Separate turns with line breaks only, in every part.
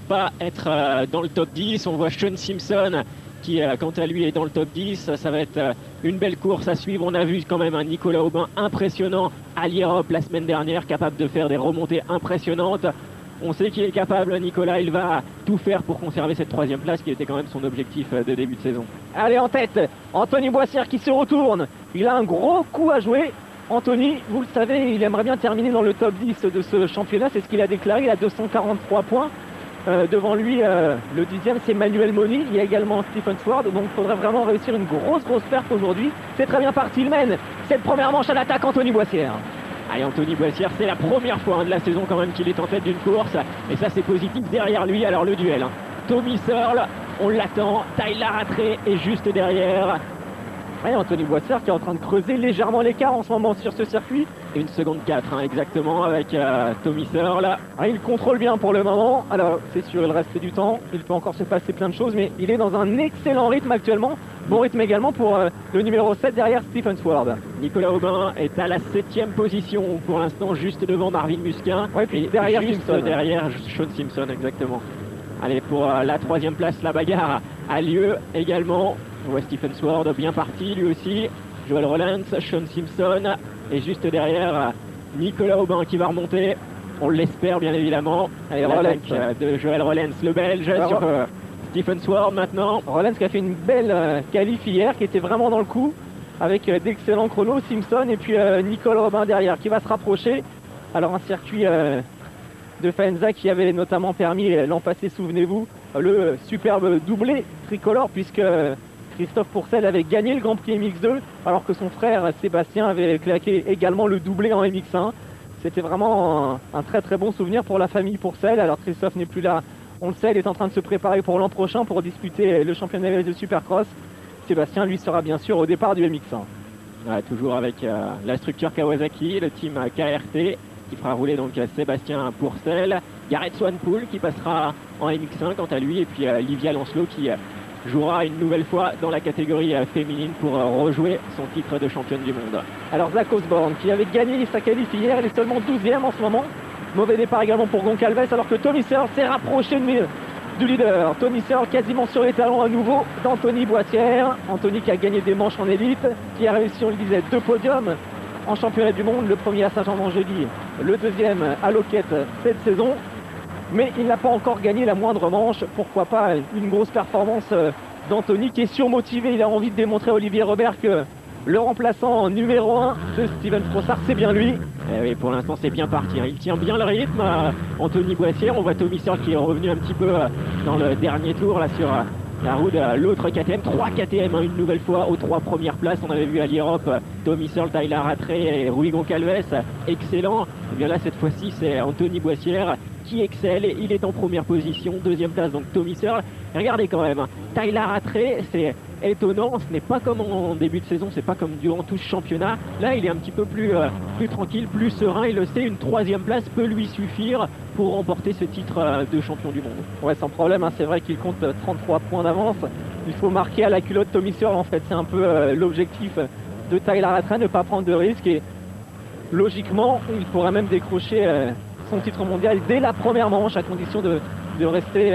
Pas être dans le top 10. On voit Sean Simpson qui, quant à lui, est dans le top 10. Ça va être une belle course à suivre. On a vu quand même un Nicolas Aubin impressionnant à l'Europe la semaine dernière, capable de faire des remontées impressionnantes. On sait qu'il est capable, Nicolas. Il va tout faire pour conserver cette troisième place qui était quand même son objectif de début de saison.
Allez, en tête, Anthony Boissière qui se retourne. Il a un gros coup à jouer. Anthony, vous le savez, il aimerait bien terminer dans le top 10 de ce championnat. C'est ce qu'il a déclaré. Il a 243 points. Devant lui, le 10e, c'est Manuel Moni. Il y a également Stephen Sward. Donc il faudrait vraiment réussir une grosse perf aujourd'hui. C'est très bien parti. Il mène cette première manche à l'attaque, Anthony Boissière.
Allez, Anthony Boissière, c'est la première fois de la saison quand même qu'il est en tête d'une course. Et ça, c'est positif derrière lui. Alors le duel. Tommy Searle, on l'attend. Tyler Rattray est juste derrière.
Ouais, Anthony Boissière qui est en train de creuser légèrement l'écart en ce moment sur ce circuit.
Et une seconde 4, exactement, avec Tommy Searle.
Il contrôle bien pour le moment. Alors, c'est sûr, il reste du temps. Il peut encore se passer plein de choses, mais il est dans un excellent rythme actuellement. Bon rythme également pour le numéro 7 derrière Stephen Sward.
Nicolas Aubin est à la 7e position pour l'instant, juste devant Marvin Musquin.
Ouais, puis derrière
juste
Simpson.
Derrière Sean Simpson, exactement. Allez, pour la 3e place, la bagarre a lieu également. On voit Stephen Sward bien parti, lui aussi. Joel Rollins, Sean Simpson. Et juste derrière, Nicolas Aubin qui va remonter. On l'espère, bien évidemment. Allez, l'attaque de Joel Rollins, le Belge, sur Stephen Sward maintenant.
Rollins qui a fait une belle qualif hier, qui était vraiment dans le coup, avec d'excellents chronos. Simpson et puis Nicolas Aubin derrière, qui va se rapprocher. Alors un circuit de Faenza qui avait notamment permis l'an passé, souvenez-vous, le superbe doublé tricolore, puisque Christophe Pourcel avait gagné le Grand Prix MX2, alors que son frère Sébastien avait claqué également le doublé en MX1. C'était vraiment un très bon souvenir pour la famille Pourcel. Alors Christophe n'est plus là, on le sait, il est en train de se préparer pour l'an prochain pour disputer le championnat de Supercross. Sébastien, lui, sera bien sûr au départ du MX1.
Ouais, toujours avec la structure Kawasaki, le team KRT, qui fera rouler donc Sébastien Pourcel, Gareth Swanpool qui passera en MX1 quant à lui, et puis Livia Lancelot qui jouera une nouvelle fois dans la catégorie féminine pour rejouer son titre de championne du monde.
Alors Zach Osborne qui avait gagné sa qualif hier, il est seulement 12e en ce moment. Mauvais départ également pour Goncalves, alors que Tommy Searle s'est rapproché du leader. Tommy Searle quasiment sur les talons à nouveau d'Anthony Boissière. Anthony qui a gagné des manches en élite, qui a réussi, on le disait, 2 podiums en championnat du monde, le premier à Saint-Jean-d'Angély, le deuxième à Loquette cette saison. Mais il n'a pas encore gagné la moindre manche. Pourquoi pas une grosse performance d'Anthony qui est surmotivé. Il a envie de démontrer à Olivier Robert que le remplaçant numéro 1 de Steven Frossard, c'est bien lui.
Et oui, pour l'instant, c'est bien parti. Il tient bien le rythme. Anthony Boissière, on voit Tommy Searle qui est revenu un petit peu dans le dernier tour là sur la roue de l'autre KTM. 3 KTM une nouvelle fois aux 3 premières places. On avait vu à l'Europe Tommy Searle, Tyler Rattray et Rui Goncalves. Excellent. Et bien là, cette fois-ci, c'est Anthony Boissière qui excelle. Il est en première position, 2e place, donc Tommy Searle. Et regardez quand même, Tyler Rattray, c'est étonnant. Ce n'est pas comme en début de saison, c'est pas comme durant tout ce championnat. Là, il est un petit peu plus tranquille, plus serein. Il le sait, une 3e place peut lui suffire pour remporter ce titre de champion du monde.
Ouais, sans problème, c'est vrai qu'il compte 33 points d'avance. Il faut marquer à la culotte Tommy Searle, en fait. C'est un peu l'objectif de Tyler Rattray, ne pas prendre de risques. Et logiquement, il pourrait même décrocher son titre mondial dès la première manche, à condition de rester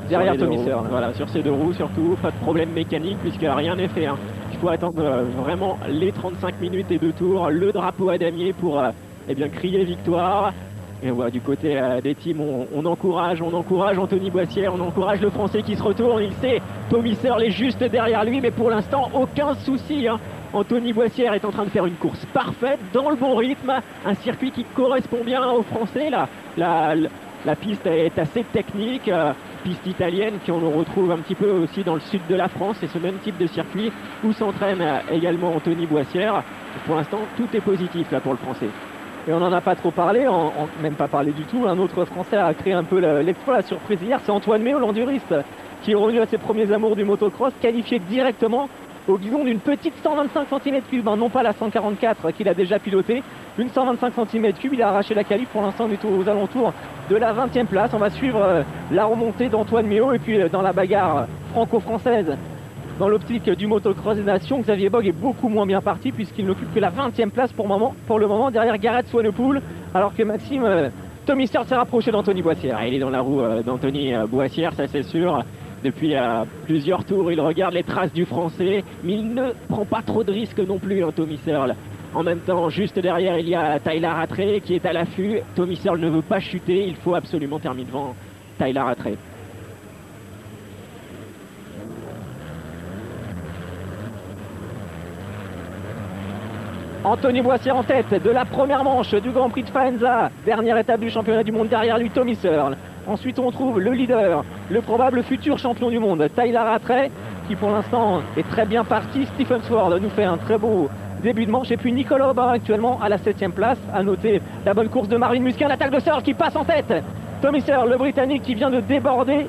derrière Tommy Searle.
Voilà, sur ces 2 roues surtout, pas de problème mécanique puisque rien n'est fait. Il faut attendre vraiment les 35 minutes et 2 tours, le drapeau à damier pour crier victoire. Et voilà, du côté des teams, on encourage Anthony Boissière, on encourage le Français qui se retourne. Il sait, Tommy Searle est juste derrière lui, mais pour l'instant, aucun souci. Anthony Boissière est en train de faire une course parfaite, dans le bon rythme, un circuit qui correspond bien aux Français. La piste est assez technique, piste italienne qu'on retrouve un petit peu aussi dans le sud de la France. C'est ce même type de circuit où s'entraîne également Anthony Boissière. Pour l'instant, tout est positif là pour le Français.
Et on n'en a pas trop parlé, même pas parlé du tout. Un autre Français a créé un peu l'exploit, la surprise hier, c'est Antoine Méo, l'enduriste, qui est revenu à ses premiers amours du motocross, qualifié directement au guidon d'une petite 125 cm3, non pas la 144 qu'il a déjà pilotée, une 125 cm3. Il a arraché la qualif. Pour l'instant, on est aux alentours de la 20e place. On va suivre la remontée d'Antoine Méo, et puis dans la bagarre franco-française, dans l'optique du motocross des nations, Xavier Bogue est beaucoup moins bien parti puisqu'il n'occupe que la 20e place pour le moment, derrière Gareth Swanepoel, alors que Maxime Tommy Searle s'est rapproché d'Anthony Boissière.
Il est dans la roue d'Anthony Boissière, ça c'est sûr. Depuis plusieurs tours, il regarde les traces du Français, mais il ne prend pas trop de risques non plus, Tommy Searle. En même temps, juste derrière, il y a Tyler Rattray qui est à l'affût. Tommy Searle ne veut pas chuter, il faut absolument terminer devant Tyler Rattray.
Anthony Boissière en tête de la première manche du Grand Prix de Faenza. Dernière étape du championnat du monde, derrière lui Tommy Searle. Ensuite on trouve le leader, le probable futur champion du monde, Tyler Rattray, qui pour l'instant est très bien parti. Stephen Sword nous fait un très beau début de manche. Et puis Nicolas Aubin actuellement à la 7ème place. À noter la bonne course de Marvin Musquin, l'attaque de Searle qui passe en tête. Tommy Searle, le Britannique qui vient de déborder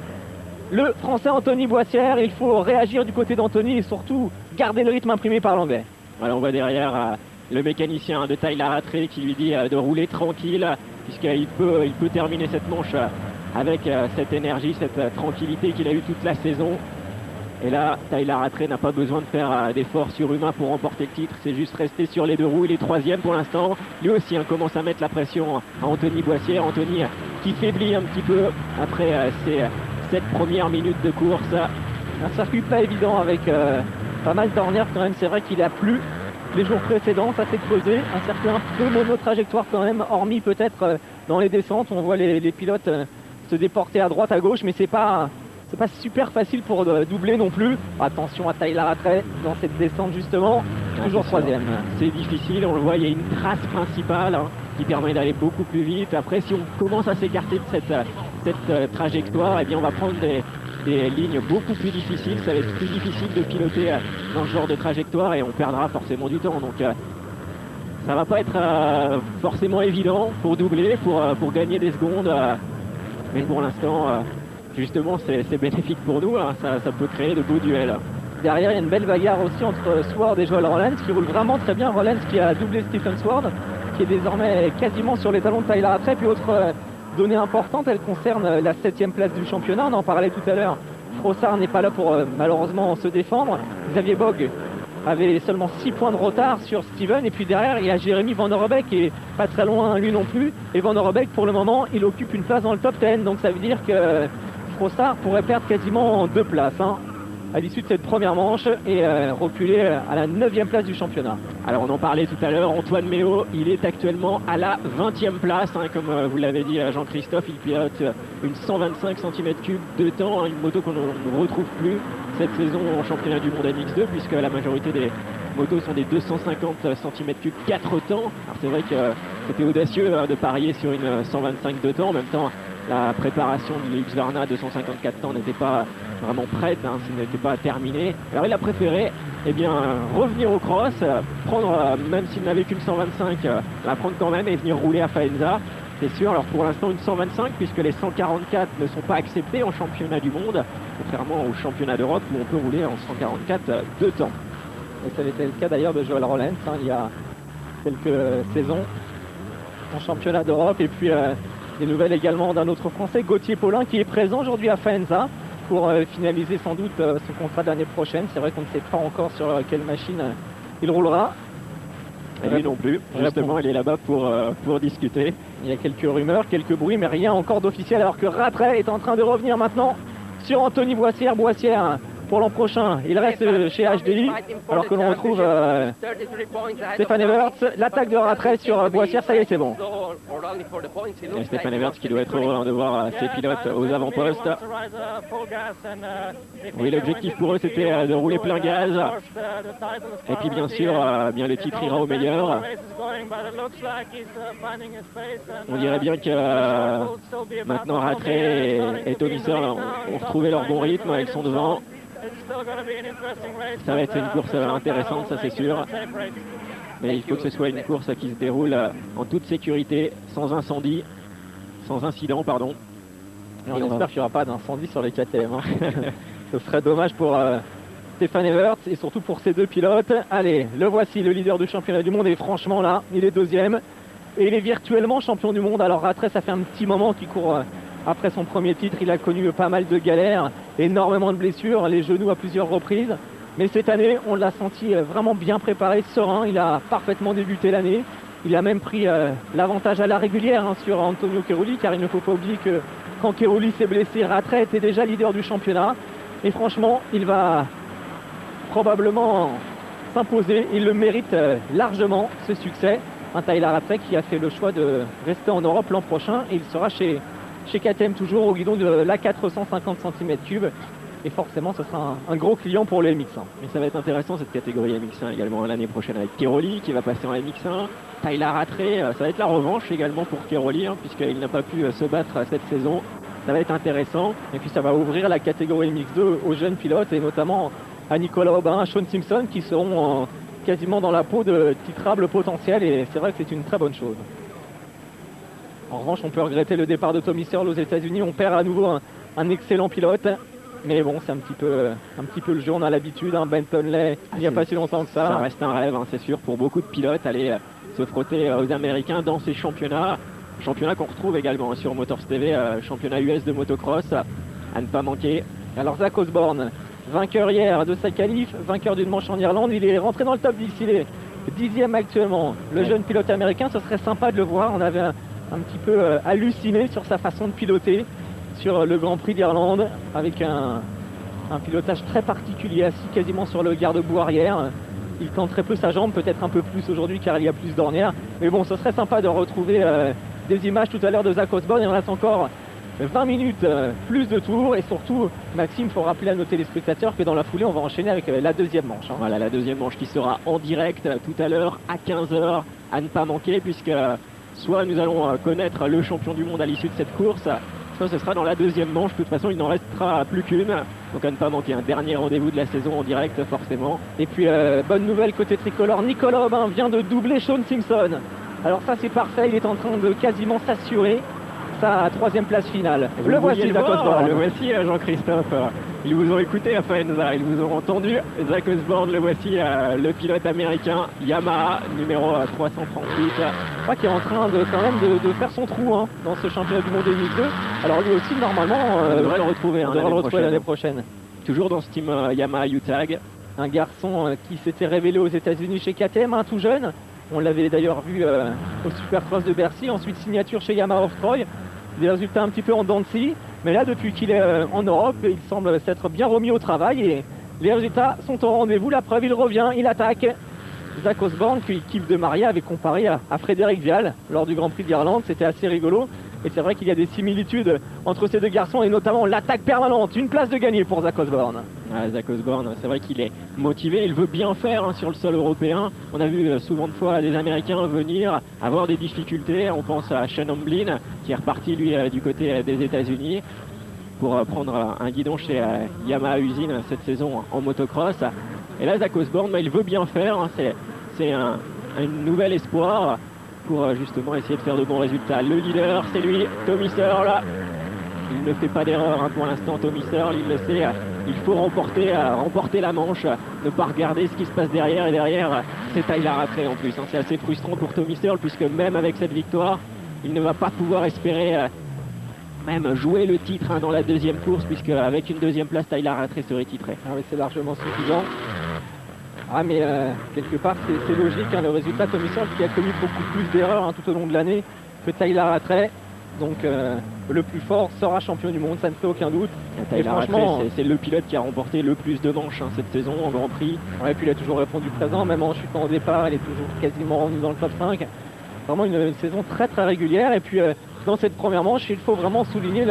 le Français Anthony Boissière. Il faut réagir du côté d'Anthony et surtout garder le rythme imprimé par l'Anglais.
Voilà, on voit derrière le mécanicien de Tyler Rattray qui lui dit de rouler tranquille, puisqu'il peut terminer cette manche avec cette énergie, cette tranquillité qu'il a eu toute la saison. Et là, Tyler Rattray n'a pas besoin de faire d'efforts surhumains pour remporter le titre, c'est juste rester sur les deux roues. Il est 3e pour l'instant. Lui aussi commence à mettre la pression à Anthony Boissière. Anthony qui faiblit un petit peu après ces 7 premières minutes de course.
Un circuit pas évident avec pas mal d'ornières quand même. C'est vrai qu'il a plu les jours précédents, ça s'est creusé. Un circuit un peu mono-trajectoire quand même, hormis peut-être dans les descentes. On voit les pilotes se déporter à droite, à gauche, mais c'est pas super facile pour doubler non plus. Attention à Tyler Rattray dans cette descente justement, toujours 3e.
C'est difficile, on le voit, il y a une trace principale qui permet d'aller beaucoup plus vite. Après, si on commence à s'écarter de cette trajectoire, eh bien on va prendre des lignes beaucoup plus difficiles. Ça va être plus difficile de piloter dans ce genre de trajectoire et on perdra forcément du temps. Donc ça va pas être forcément évident pour doubler, pour gagner des secondes. Mais pour l'instant, justement, c'est bénéfique pour nous. Ça peut créer de beaux duels.
Derrière, il y a une belle bagarre aussi entre Sword et Joel Rollins qui roule vraiment très bien. Rollins qui a doublé Stephen Sword, qui est désormais quasiment sur les talons de Tyler Rattray. Puis autre donnée importante, elle concerne la 7e place du championnat. On en parlait tout à l'heure. Frossard n'est pas là pour malheureusement se défendre. Xavier Bogue avait seulement 6 points de retard sur Steven. Et puis derrière, il y a Jérémy Van Orbeek qui est pas très loin lui non plus. Et Van Orbeek, pour le moment, il occupe une place dans le top 10. Donc ça veut dire que Frossard pourrait perdre quasiment 2 places à l'issue de cette première manche et reculer à la 9e place du championnat.
Alors on en parlait tout à l'heure, Antoine Méo, il est actuellement à la 20e place, comme vous l'avez dit Jean-Christophe, il pilote une 125 cm3 de temps, une moto qu'on ne retrouve plus cette saison en championnat du monde MX2, puisque la majorité des motos sont des 250 cm3 4 temps. Alors c'est vrai que c'était audacieux de parier sur une 125 de temps, en même temps la préparation du Husqvarna 254 temps n'était pas vraiment prête, ce n'était pas terminé. Alors il a préféré revenir au cross, prendre, même s'il n'avait qu'une 125, la prendre quand même et venir rouler à Faenza. C'est sûr, alors pour l'instant une 125 puisque les 144 ne sont pas acceptés en championnat du monde, contrairement au championnat d'Europe où on peut rouler en 144 de temps.
Et ça avait été le cas d'ailleurs de Joel Rollins il y a quelques saisons en championnat d'Europe. Et puis des nouvelles également d'un autre Français, Gauthier Paulin, qui est présent aujourd'hui à Faenza pour finaliser sans doute son contrat de l'année prochaine. C'est vrai qu'on ne sait pas encore sur quelle machine il roulera.
Et lui non plus, justement il est là-bas pour discuter.
Il y a quelques rumeurs, quelques bruits, mais rien encore d'officiel, alors que Rattray est en train de revenir maintenant sur Anthony Boissière. Boissière pour l'an prochain, il reste chez HDI, alors que l'on retrouve Stéphane Everts. L'attaque de Rattray sur Boissière, ça y est, c'est bon.
Et Stéphane Everts qui doit être heureux de voir ses pilotes aux avant-postes. Oui, l'objectif pour eux c'était de rouler plein gaz. Et puis bien sûr, le titre ira au meilleur. On dirait bien que maintenant Rattray et Tommy Searle ont retrouvé leur bon rythme, ils sont devant. Ça va être une course intéressante, ça c'est sûr. Mais il faut que ce soit une course qui se déroule en toute sécurité, sans incendie, sans incident, pardon.
Et on espère qu'il n'y aura pas d'incendie sur les KTM. Ce serait dommage pour Stéphane Everts et surtout pour ces deux pilotes. Allez, le voici, le leader du championnat du monde. Et franchement là, il est 2e. Et il est virtuellement champion du monde. Alors Rattray, ça fait un petit moment qu'il court après son premier titre. Il a connu pas mal de galères, énormément de blessures, les genoux à plusieurs reprises. Mais cette année, on l'a senti vraiment bien préparé, serein. Il a parfaitement débuté l'année. Il a même pris l'avantage à la régulière sur Antonio Cairoli, car il ne faut pas oublier que quand Cairoli s'est blessé, Rattray était déjà leader du championnat. Et franchement, il va probablement s'imposer. Il le mérite largement, ce succès. Un Tyler Rattray qui a fait le choix de rester en Europe l'an prochain. Et il sera chez KTM toujours au guidon de la 450 cm3. Et forcément, ce sera un gros client pour le MX1.
Mais ça va être intéressant cette catégorie MX1 également l'année prochaine avec Cairoli qui va passer en MX1. Tyler Rattray, ça va être la revanche également pour Cairoli puisqu'il n'a pas pu se battre cette saison. Ça va être intéressant. Et puis ça va ouvrir la catégorie MX2 aux jeunes pilotes et notamment à Nicolas Aubin, à Sean Simpson qui seront quasiment dans la peau de titrables potentiels. Et c'est vrai que c'est une très bonne chose. En revanche, on peut regretter le départ de Tommy Searle aux États-Unis. On perd à nouveau un excellent pilote. Mais bon, c'est un petit peu le jeu, on a l'habitude. Benton Lay, il n'y a pas si longtemps que ça. Ça reste un rêve, c'est sûr, pour beaucoup de pilotes, aller se frotter aux Américains dans ces championnats. Championnat qu'on retrouve également sur Motors TV, championnat US de motocross, à ne pas manquer.
Alors Zach Osborne, vainqueur hier de sa qualif, vainqueur d'une manche en Irlande, il est rentré dans le top 10, il est 10e actuellement. Le jeune pilote américain, ce serait sympa de le voir, on avait un petit peu halluciné sur sa façon de piloter sur le Grand Prix d'Irlande, avec un pilotage très particulier, assis quasiment sur le garde-boue arrière. Il tend très peu sa jambe, peut-être un peu plus aujourd'hui car il y a plus d'ornières. Mais bon, ce serait sympa de retrouver des images tout à l'heure de Zach Osborne. Il en reste encore 20 minutes plus de tours. Et surtout, Maxime, il faut rappeler à nos téléspectateurs que dans la foulée, on va enchaîner avec la deuxième manche.
Voilà, la deuxième manche qui sera en direct tout à l'heure à 15h, à ne pas manquer, puisque soit nous allons connaître le champion du monde à l'issue de cette course, soit ce sera dans la deuxième manche. De toute façon, il n'en restera plus qu'une. Donc à ne pas manquer, un dernier rendez-vous de la saison en direct forcément.
Et puis bonne nouvelle côté tricolore, Nicolas Aubin vient de doubler Sean Simpson. Alors ça c'est parfait, il est en train de quasiment s'assurer sa troisième place finale.
Le voici, le voici Jean-Christophe. Ils vous ont écouté à Faenza, ils vous ont entendu. Zach Osborne, le voici, le pilote américain Yamaha, numéro 338.
Je crois qu'il est en train quand même de faire son trou dans ce championnat du monde MX2. Alors lui aussi, normalement,
on devrait le retrouver
l'année prochaine.
Toujours dans ce team Yamaha UTAG.
Un garçon qui s'était révélé aux États-Unis chez KTM, tout jeune. On l'avait d'ailleurs vu au Supercross de Bercy. Ensuite, signature chez Yamaha Oftroy. Des résultats un petit peu en dents de scie. Mais là, depuis qu'il est en Europe, il semble s'être bien remis au travail et les résultats sont au rendez-vous. La preuve, il revient, il attaque. Zach Osborne, qui Yves de Maria avait comparé à Frédéric Vial lors du Grand Prix d'Irlande. C'était assez rigolo. Et c'est vrai qu'il y a des similitudes entre ces deux garçons et notamment l'attaque permanente. Une place de gagné pour Zach Osborne.
Zach Osborne, c'est vrai qu'il est motivé, il veut bien faire sur le sol européen. On a vu souvent de fois des Américains venir avoir des difficultés. On pense à Shane Hamlin qui est reparti lui du côté des États-Unis pour prendre un guidon chez Yamaha Usine cette saison en motocross. Et là Zach Osborne, il veut bien faire, c'est un nouvel espoir pour justement essayer de faire de bons résultats. Le leader, c'est lui, Tommy Searle. Il ne fait pas d'erreur pour l'instant, Tommy Searle, il le sait. Il faut remporter la manche, ne pas regarder ce qui se passe derrière. Et derrière, c'est Tyler Rattray en plus. C'est assez frustrant pour Tommy Searle puisque même avec cette victoire, il ne va pas pouvoir espérer même jouer le titre dans la deuxième course, puisque avec une deuxième place, Tyler Rattray serait titré.
Ah oui, c'est largement suffisant. Ah mais quelque part c'est logique, le résultat, Tommy Searle qui a commis beaucoup plus d'erreurs tout au long de l'année que Tyler Rattray. Donc le plus fort sera champion du monde, ça ne fait aucun doute.
Tyler Rattray, c'est le pilote qui a remporté le plus de manches cette saison en Grand Prix.
Ouais, et puis il a toujours répondu présent, même en chutant au départ, il est toujours quasiment revenu dans le top 5. Vraiment une saison très très régulière. Et puis dans cette première manche, il faut vraiment souligner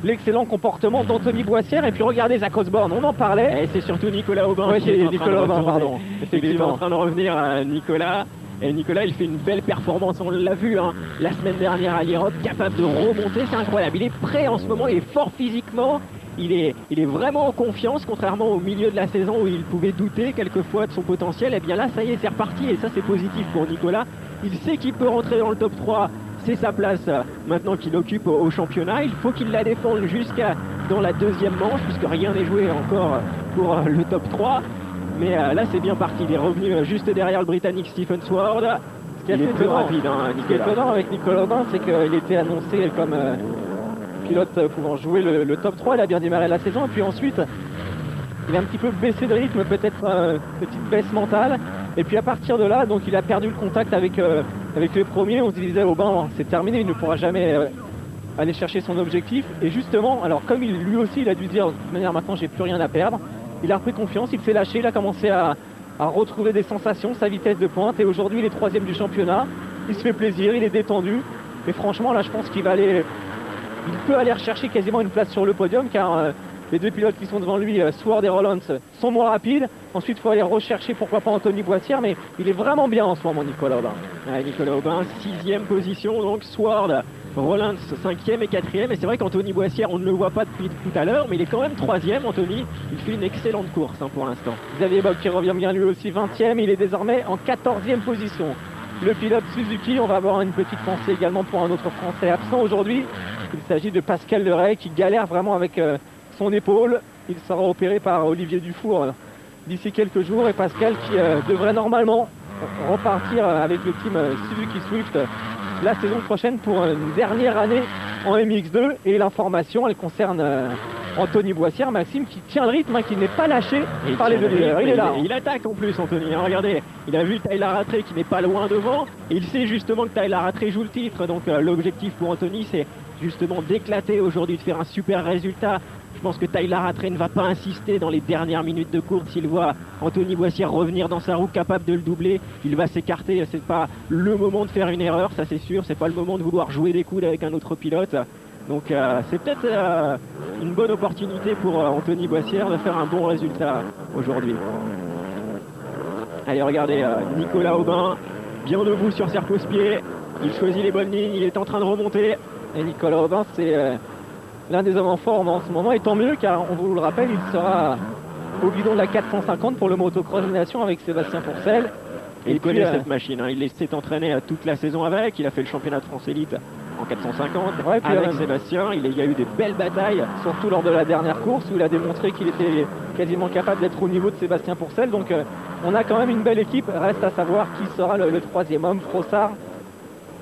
l'excellent comportement d'Anthony Boissière. Et puis regardez Zach Osborne, on en parlait.
Et c'est surtout Nicolas Aubin.
Oui, c'est Nicolas Aubin, pardon.
Il est en train de revenir à Nicolas. Et Nicolas, il fait une belle performance, on l'a vu la semaine dernière à l'Europe, capable de remonter, c'est incroyable. Il est prêt en ce moment, il est fort physiquement, il est vraiment en confiance, contrairement au milieu de la saison où il pouvait douter quelquefois de son potentiel. Et bien là, ça y est, c'est reparti et ça c'est positif pour Nicolas. Il sait qu'il peut rentrer dans le top 3, c'est sa place maintenant qu'il occupe au championnat. Il faut qu'il la défende jusqu'à dans la deuxième manche, puisque rien n'est joué encore pour le top 3. Mais là c'est bien parti, il est revenu juste derrière le Britannique Stephen Sword.
Ce qui est plus rapide, Ce qui est étonnant avec Nicolas Aubin, c'est qu'il était annoncé comme pilote pouvant jouer le top 3. Il a bien démarré la saison et puis ensuite il a un petit peu baissé de rythme, peut-être une petite baisse mentale. Et puis à partir de là, donc il a perdu le contact avec avec les premiers, on se disait Aubin, c'est terminé, il ne pourra jamais aller chercher son objectif. Et justement, alors comme lui aussi, il a dû dire de toute manière maintenant j'ai plus rien à perdre, il a repris confiance, il s'est lâché, il a commencé à retrouver des sensations, sa vitesse de pointe, et aujourd'hui il est 3e du championnat, il se fait plaisir, il est détendu. Mais franchement là je pense qu'il peut aller rechercher quasiment une place sur le podium, car les deux pilotes qui sont devant lui, Sword et Rollins, sont moins rapides. Ensuite, il faut aller rechercher, pourquoi pas, Anthony Boissière, mais il est vraiment bien en ce moment, Nicolas Aubin.
Ouais, Nicolas Aubin, 6e position, donc Sword, Rollins, 5e et 4e. Et c'est vrai qu'Anthony Boissière, on ne le voit pas depuis tout à l'heure, mais il est quand même 3e, Anthony. Il fait une excellente course pour l'instant.
Xavier Bock qui revient bien lui aussi, 20e, il est désormais en 14e position. Le pilote Suzuki, on va avoir une petite pensée également pour un autre Français absent aujourd'hui. Il s'agit de Pascal Leray qui galère vraiment avec son épaule. Il sera opéré par Olivier Dufour d'ici quelques jours, et Pascal qui devrait normalement repartir avec le team Suzuki Swift la saison prochaine pour une dernière année en MX2. Et l'information, elle concerne Anthony Boissière, Maxime, qui tient le rythme, qui n'est pas lâché par les deux leaders. Il est là.
Il attaque en plus, Anthony. Regardez, il a vu Tyler Rattray qui n'est pas loin devant. Et il sait justement que Tyler Rattray joue le titre. Donc l'objectif pour Anthony, c'est justement d'éclater aujourd'hui, de faire un super résultat. Je pense que Tyler Rattray ne va pas insister dans les dernières minutes de course. S'il voit Anthony Boissière revenir dans sa roue capable de le doubler, il va s'écarter. C'est pas le moment de faire une erreur, ça c'est sûr. C'est pas le moment de vouloir jouer des coudes avec un autre pilote. Donc c'est peut-être une bonne opportunité pour Anthony Boissière de faire un bon résultat aujourd'hui. Allez, regardez, Nicolas Aubin, bien debout sur ses repose-pieds. Il choisit les bonnes lignes, il est en train de remonter.
Et Nicolas Aubin, c'est l'un des hommes en forme en ce moment, et tant mieux, car on vous le rappelle, il sera au bidon de la 450 pour le motocross nation avec Sébastien Pourcel.
Et il connaît cette machine, hein. Il s'est entraîné toute la saison avec, il a fait le championnat de France Élite en 450 ouais, avec Sébastien. Il y a eu des belles batailles,
surtout lors de la dernière course où il a démontré qu'il était quasiment capable d'être au niveau de Sébastien Pourcel. Donc on a quand même une belle équipe. Reste à savoir qui sera le troisième homme. Frossard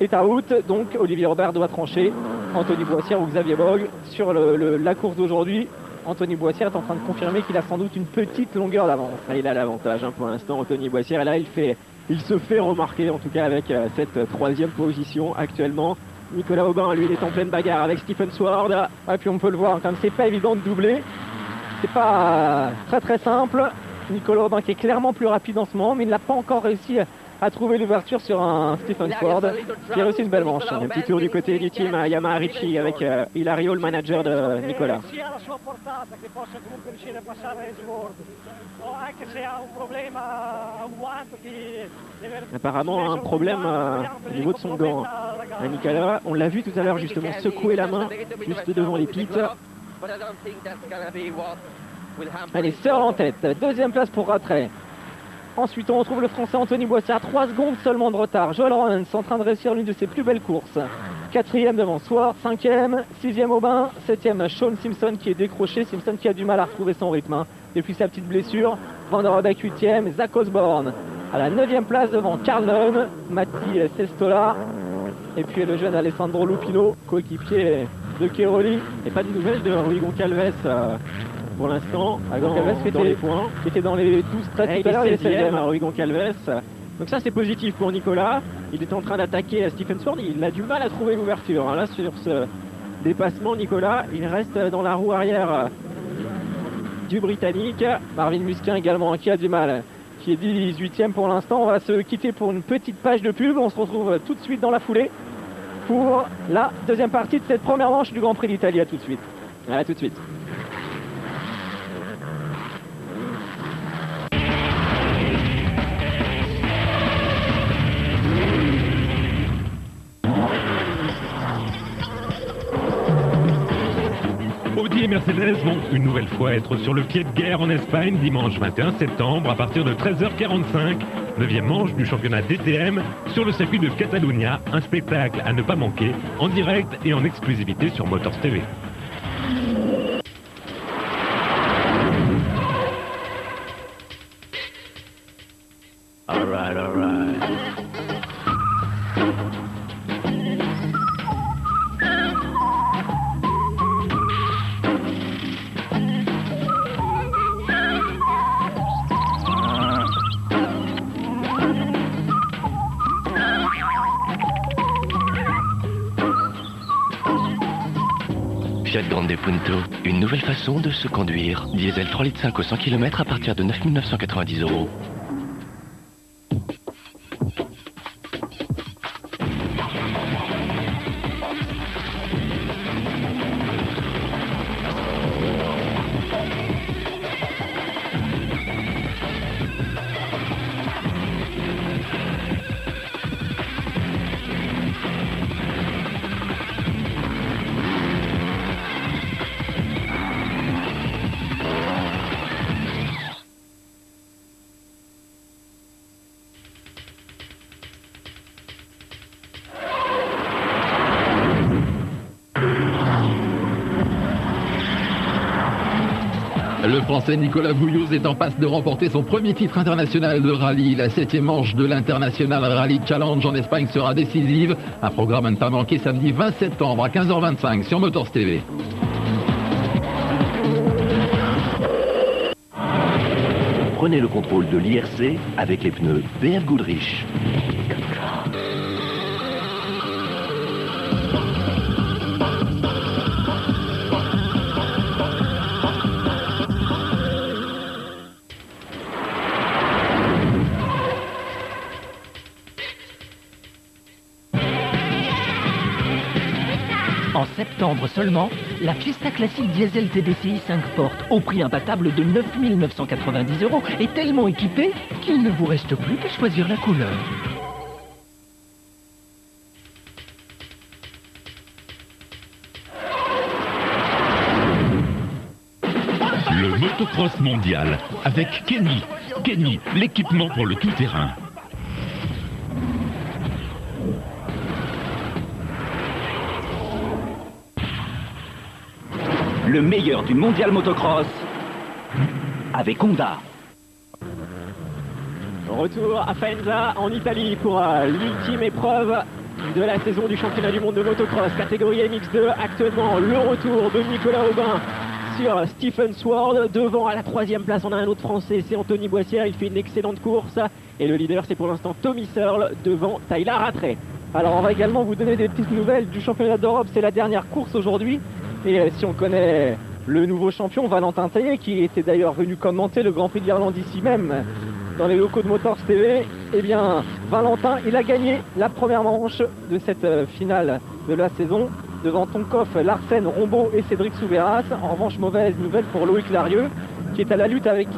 est out, donc Olivier Robert doit trancher. Anthony Boissière ou Xavier Bogue sur la course d'aujourd'hui. Anthony Boissière est en train de confirmer qu'il a sans doute une petite longueur d'avance.
Il a l'avantage pour l'instant, Anthony Boissière. Et là, il se fait remarquer, en tout cas avec cette troisième position actuellement. Nicolas Aubin, lui, il est en pleine bagarre avec Stephen Sword.
Et puis on peut le voir, comme c'est pas évident de doubler, c'est pas très simple. Nicolas Aubin qui est clairement plus rapide en ce moment, mais il n'a pas encore réussi à trouver l'ouverture sur un Stephen Sword qui a réussi une belle manche.
Un petit tour du côté du team Yamaha Ricci avec Hilario, le manager de Nicolas. Apparemment un problème au niveau de son gant. Nicolas, on l'a vu tout à l'heure justement secouer la main juste devant les pits.
Allez, Searle en tête, deuxième place pour Rattray. Ensuite, on retrouve le Français Anthony Boissière, 3 secondes seulement de retard. Joel Rollins en train de réussir l'une de ses plus belles courses. 4e devant Sword, 5e, 6e Aubin, 7e Sean Simpson qui est décroché. Simpson qui a du mal à retrouver son rythme depuis sa petite blessure. Van der Rodeck 8e, Zach Osborne à la 9e place devant Carl Nunn, Matti Sestola et puis le jeune Alessandro Lupino, coéquipier de Keroli.
Et pas de nouvelles de Rui Goncalves pour l'instant,
dans les points, qui était dans les 12 13 tout à l'heure, il est 16e
à Rui Goncalves. Donc ça c'est positif pour Nicolas. Il est en train d'attaquer Stephen Sword. Il a du mal à trouver l'ouverture. Là sur ce dépassement, Nicolas, il reste dans la roue arrière du Britannique.
Marvin Musquin également qui a du mal, qui est 18e pour l'instant. On va se quitter pour une petite page de pub. On se retrouve tout de suite dans la foulée pour la deuxième partie de cette première manche du Grand Prix d'Italie. À tout de suite.
À tout de suite.
Audi et Mercedes vont une nouvelle fois être sur le pied de guerre en Espagne dimanche 21 septembre à partir de 13h45. 9e manche du championnat DTM sur le circuit de Catalunya. Un spectacle à ne pas manquer en direct et en exclusivité sur Motors TV.
All right.
Hyundai Punto, une nouvelle façon de se conduire. Diesel 3,5 litres au 100 km à partir de 9 990 €.
Le Français Nicolas Bouillouz est en passe de remporter son premier titre international de rallye. La 7e manche de l'International Rally Challenge en Espagne sera décisive. Un programme à ne pas manquer samedi 20 septembre à 15h25 sur Motors TV.
Prenez le contrôle de l'IRC avec les pneus BF Goodrich.
En septembre seulement, la Fiesta classique diesel TDCi 5 portes, au prix imbattable de 9 990 € est tellement équipée qu'il ne vous reste plus qu'à choisir la couleur.
Le motocross mondial avec Kenny. Kenny, l'équipement pour le tout-terrain.
Le meilleur du mondial motocross avec Honda.
Retour à Faenza en Italie pour l'ultime épreuve de la saison du championnat du monde de motocross catégorie MX2. Actuellement le retour de Nicolas Aubin sur Stephen Sword. Devant à la 3e place on a un autre français, c'est Anthony Boissière. Il fait une excellente course et le leader c'est pour l'instant Tommy Searle devant Tyler Rattray.
Alors on va également vous donner des petites nouvelles du championnat d'Europe. C'est la dernière course aujourd'hui. Et si on connaît le nouveau champion Valentin Taillet, qui était d'ailleurs venu commenter le Grand Prix d'Irlande ici même, dans les locaux de Motors TV, eh bien Valentin, il a gagné la première manche de cette finale de la saison devant Tonkov, Larsen, Rombaud et Cédric Souveras. En revanche, mauvaise nouvelle pour Loïc Larieux, qui est à la lutte avec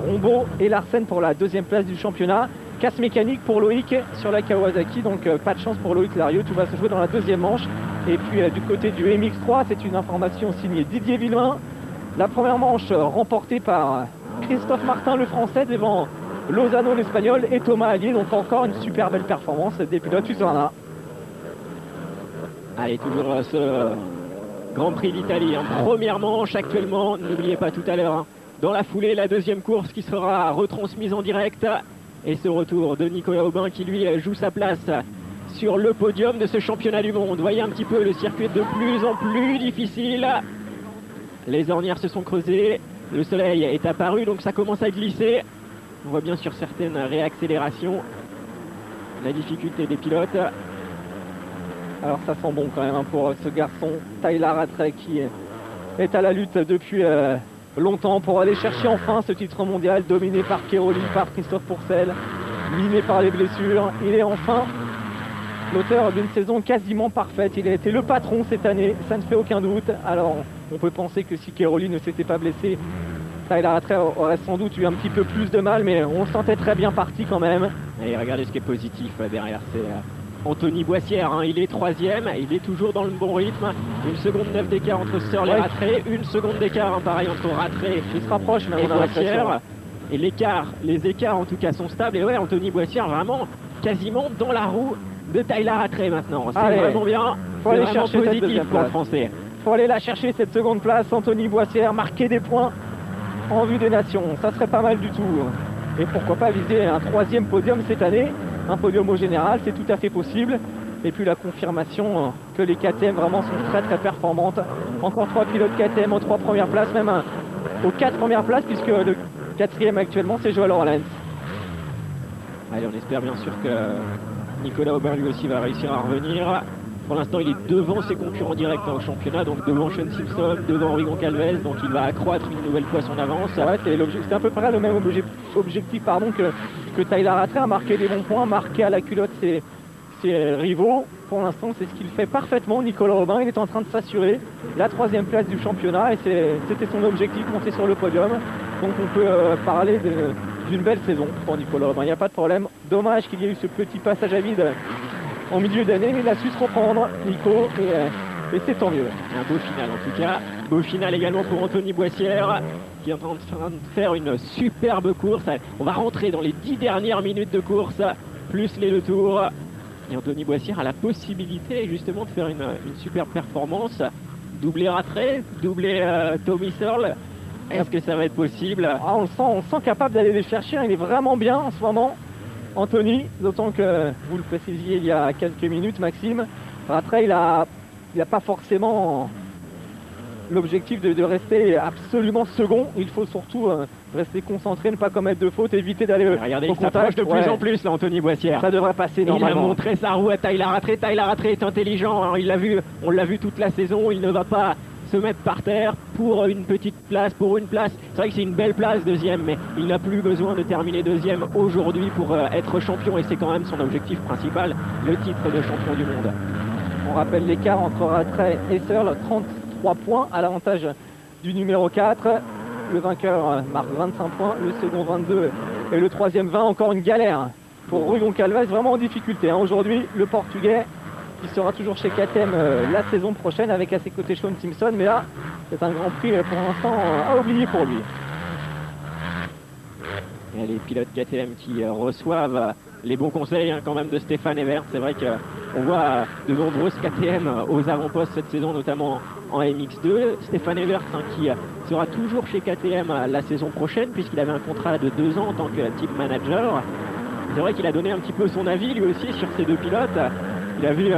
Rombaud et Larsen pour la 2e place du championnat. Casse mécanique pour Loïc sur la Kawasaki, donc pas de chance pour Loïc Larieux. Tout va se jouer dans la 2e manche. Et puis du côté du MX3, c'est une information signée Didier Villemain. La première manche remportée par Christophe Martin, le français, devant Lozano, l'espagnol, et Thomas Allier. Donc encore une super belle performance des pilotes Husqvarna.
Allez, toujours ce Grand Prix d'Italie en première manche actuellement. N'oubliez pas tout à l'heure, dans la foulée, la 2e course qui sera retransmise en direct. Et ce retour de Nicolas Aubin qui lui joue sa place sur le podium de ce championnat du monde. Vous voyez un petit peu le circuit de plus en plus difficile. Les ornières se sont creusées, le soleil est apparu, donc ça commence à glisser. On voit bien sur certaines réaccélérations la difficulté des pilotes.
Alors ça sent bon quand même pour ce garçon Tyler Rattray qui est à la lutte depuis longtemps pour aller chercher enfin ce titre mondial, dominé par Cairoli, par Christophe Pourcel, miné par les blessures. Il est enfin l'auteur d'une saison quasiment parfaite. Il a été le patron cette année, ça ne fait aucun doute. Alors on peut penser que si Cairoli ne s'était pas blessé, Tyler Rattray aurait sans doute eu un petit peu plus de mal, mais on le sentait très bien parti quand même.
Et regardez ce qui est positif derrière, c'est Anthony Boissière, hein. Il est 3e, il est toujours dans le bon rythme. 1 seconde 9 d'écart entre Searle et Rattray, 1 seconde d'écart pareil entre Rattray
il se rapproche
et Boissière. Et les écarts en tout cas sont stables. Et ouais, Anthony Boissière vraiment quasiment dans la roue de Tyler Rattray maintenant. C'est vraiment bien.
Faut aller chercher
positif pour le français.
Faut aller la chercher cette seconde place. Anthony Boissière, marquer des points en vue des nations. Ça serait pas mal du tout. Et pourquoi pas viser un 3e podium cette année. Un podium au général, c'est tout à fait possible. Et puis la confirmation que les KTM vraiment sont très très performantes. Encore 3 pilotes KTM aux 3 premières places, même aux 4 premières places, puisque le 4e actuellement c'est Joel Orlens.
Allez, on espère bien sûr que Nicolas Aubin lui aussi va réussir à revenir. Pour l'instant, il est devant ses concurrents directs au championnat, donc devant Sean Simpson, devant Rigon Calves, donc il va accroître une nouvelle fois son avance.
Ouais, c'est à peu près le même objectif que Tyler Rattray, à marquer des bons points, marquer à la culotte ses rivaux. Pour l'instant, c'est ce qu'il fait parfaitement. Nicolas Robin, il est en train de s'assurer la 3e place du championnat et c'était son objectif, monter sur le podium. Donc on peut parler d'une belle saison pour Nicolas Robin, il n'y a pas de problème. Dommage qu'il y ait eu ce petit passage à vide en milieu d'année, mais il a su se reprendre, Nico, et c'est tant mieux.
Un beau final en tout cas. Beau final également pour Anthony Boissière, qui est en train de faire une superbe course. On va rentrer dans les 10 dernières minutes de course, plus les 2 tours. Et Anthony Boissière a la possibilité justement de faire une superbe performance. Doubler Rattray, doubler Tommy Searle. Est-ce que ça va être possible?
On le sent capable d'aller les chercher, il est vraiment bien en ce moment. Anthony, d'autant que vous le précisiez il y a quelques minutes, Maxime, Rattray, il n'a pas forcément l'objectif de rester absolument second. Il faut surtout rester concentré, ne pas commettre de fautes, éviter d'aller au contact.
De plus en plus, là, Anthony Boissière.
Ça devrait passer normalement.
Il a montré sa roue à Tyler Rattray. Tyler Rattray est intelligent, hein. On l'a vu toute la saison. Il ne va pas se mettre par terre pour une petite place, pour une place. C'est vrai que c'est une belle place, 2e, mais il n'a plus besoin de terminer 2e aujourd'hui pour être champion, et c'est quand même son objectif principal, le titre de champion du monde.
On rappelle l'écart entre Rattray et Searle, 33 points à l'avantage du numéro 4. Le vainqueur marque 25 points, le second 22 et le 3e 20. Encore une galère pour Rigon Calves, vraiment en difficulté, hein. Aujourd'hui, le Portugais qui sera toujours chez KTM la saison prochaine avec à ses côtés Sean Simpson, mais là c'est un Grand Prix pour l'instant à oublier pour lui.
Et les pilotes KTM qui reçoivent les bons conseils, hein, quand même, de Stéphane Evert. C'est vrai qu'on voit de nombreuses KTM aux avant-postes cette saison, notamment en MX2. Stéphane Evert, hein, qui sera toujours chez KTM la saison prochaine, puisqu'il avait un contrat de 2 ans en tant que team manager. C'est vrai qu'il a donné un petit peu son avis lui aussi sur ces 2 pilotes. Il a vu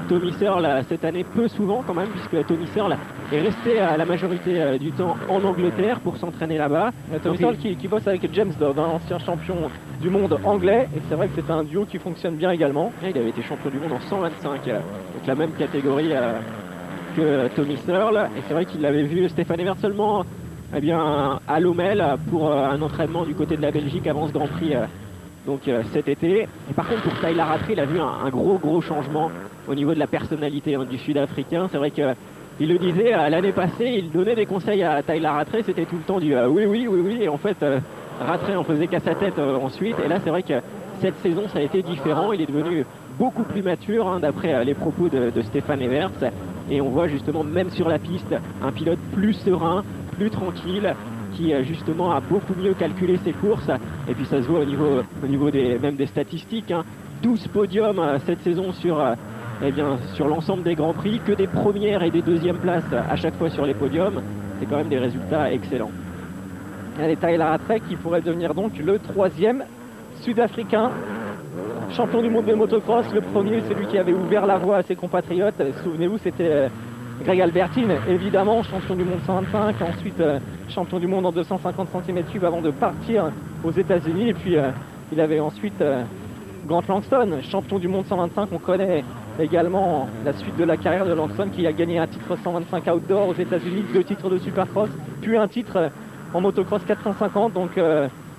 Tommy Searle cette année peu souvent quand même, puisque Tommy Searle est resté la majorité du temps en Angleterre pour s'entraîner là-bas.
Tommy Searle qui bosse avec James Dodd, un ancien champion du monde anglais, et c'est vrai que c'est un duo qui fonctionne bien également.
Et il avait été champion du monde en 125, donc la même catégorie que Tommy Searle, et c'est vrai qu'il avait vu Stéphane Evert seulement à Lommel pour un entraînement du côté de la Belgique avant ce Grand Prix. Donc cet été. Et par contre, pour Tyler Rattray, il a vu un gros changement au niveau de la personnalité, hein, du Sud-Africain. C'est vrai qu'il le disait l'année passée, il donnait des conseils à Tyler Rattray, c'était tout le temps du oui. Et en fait, Rattray en faisait qu'à sa tête ensuite. Et là, c'est vrai que cette saison, ça a été différent. Il est devenu beaucoup plus mature, hein, d'après les propos de Stéphane Evert. Et on voit justement, même sur la piste, un pilote plus serein, plus tranquille, qui justement a beaucoup mieux calculé ses courses, et puis ça se voit au niveau même des statistiques, hein. 12 podiums cette saison sur l'ensemble des Grands Prix, que des premières et des 2e places à chaque fois sur les podiums. C'est quand même des résultats excellents.
Et Tyler Rattray qui pourrait devenir donc le 3e Sud-Africain champion du monde de motocross. Le premier, c'est lui qui avait ouvert la voie à ses compatriotes. Souvenez-vous, c'était Greg Albertine, évidemment, champion du monde 125, ensuite champion du monde en 250 cm3 avant de partir aux États-Unis. Et puis il avait ensuite Grant Langston, champion du monde 125. On connaît également la suite de la carrière de Langston, qui a gagné un titre 125 outdoor aux États-Unis, 2 titres de supercross, puis un titre en motocross 450. Donc